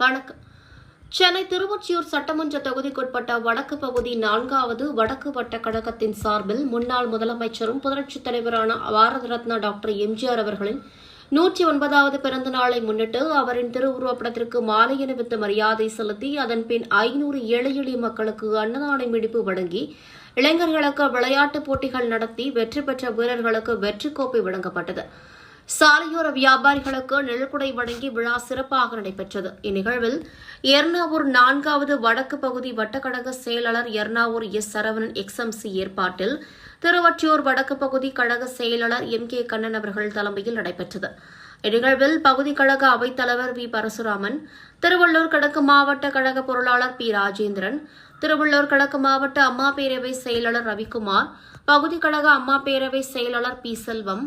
வணக்கம். சென்னை திருவொற்றியூர் சட்டமன்ற தொகுதிக்குட்பட்ட வடக்கு பகுதி 4வது வடக்கு வட்ட கழகத்தின் சார்பில் முன்னாள் முதலமைச்சரும் புரட்சித் தலைவரான பாரத ரத்னா டாக்டர் எம்ஜிஆர் அவர்களின் 109வது பிறந்த நாளை முன்னிட்டு அவரின் திருவுருவப்படத்திற்கு மாலை அணிவித்து மரியாதை செலுத்தி அதன்பின் 500 ஏழை எளிய மக்களுக்கு அன்னதானம் இனிப்பு வழங்கி இளைஞர்களுக்கு விளையாட்டுப் போட்டிகள் நடத்தி வெற்றி பெற்ற வீரர்களுக்கு வெற்றி கோப்பை வழங்கப்பட்டது. சாலையோர வியாபாரிகளுக்கு நெல்குடை வழங்கி விழா சிறப்பாக நடைபெற்றது. இந்நிகழ்வில் எர்ணாவூர் 4வது வடக்கு பகுதி வட்டக்கழக செயலாளர் எர்ணாவூர் எஸ். சரவணன் எக்ஸ்எம்சி ஏற்பாட்டில் திருவொற்றியூர் வடக்கு பகுதி கழக செயலாளர் எம்.கே. கண்ணன் அவர்கள் தலைமையில் நடைபெற்றது. இந்நிகழ்வில் பகுதி கழக அவைத்தலைவர் வி. பரசுராமன், திருவள்ளூர் கிழக்கு மாவட்ட கழக பொருளாளர் பி. ராஜேந்திரன், திருவள்ளூர் கிழக்கு மாவட்ட அம்மா பேரவை செயலாளர் ரவிக்குமார், பகுதி கழக அம்மா பேரவை செயலாளர் பி. செல்வம்,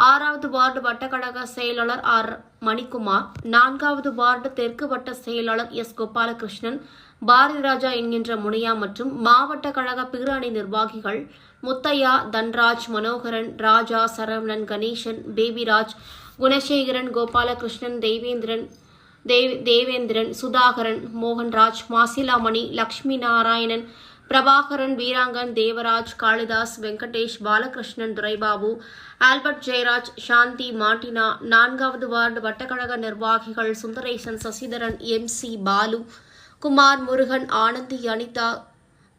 6வது வார்டு வட்டக்கழக செயலாளர் ஆர். மணிக்குமார், 4வது வார்டு தெற்கு வட்ட செயலாளர் எஸ். கோபாலகிருஷ்ணன், பாரதி ராஜா என்கின்ற முனையா மற்றும் மாவட்ட கழக பிற நிர்வாகிகள் முத்தையா, தன்ராஜ், மனோகரன், ராஜா, சரவணன், கணேசன், பேபிராஜ், குணசேகரன், கோபாலகிருஷ்ணன், தேவேந்திரன், சுதாகரன், மோகன்ராஜ், மாசிலாமணி, லட்சுமி நாராயணன், பிரபாகரன், வீராங்கன், தேவராஜ், காளிதாஸ், வெங்கடேஷ், பாலகிருஷ்ணன், துரைபாபு, ஆல்பர்ட் ஜெயராஜ், சாந்தி, மார்டினா, 4வது வார்டு வட்டக்கழக நிர்வாகிகள் சுந்தரேசன், சசிதரன், எம்.சி. பாலு, குமார், முருகன், ஆனந்தி, அனிதா,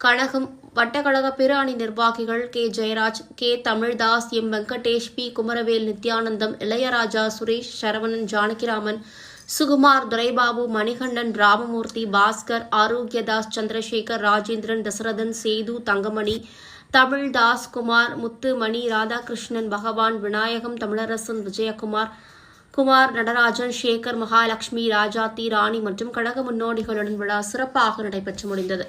கனகம், வட்டக்கழக பிற நிர்வாகிகள் K. Jeyaraj, K. Tamildas, M. Venkatesh, P. Kumaravel, Nithyanandam, Ilaiyaraja, Suresh, Saravanan, Janakiraman, Sukumar, Duraibabu, Manikandan, Ramamoorthy, Bhaskar, Arokiyadas, Chandrasekar, Rajendran, Dasarathan, Sethu, Thangamani, தமிழ்தாஸ், Kumar, முத்து, மணி, ராதாகிருஷ்ணன், பகவான், விநாயகம், தமிழரசன், விஜயகுமார், நடராஜன், சேகர், மகாலட்சுமி, ராஜாத்தி, ராணி மற்றும் கழக முன்னோடிகளுடன் விழா சிறப்பாக நடைபெற்று முடிந்தது.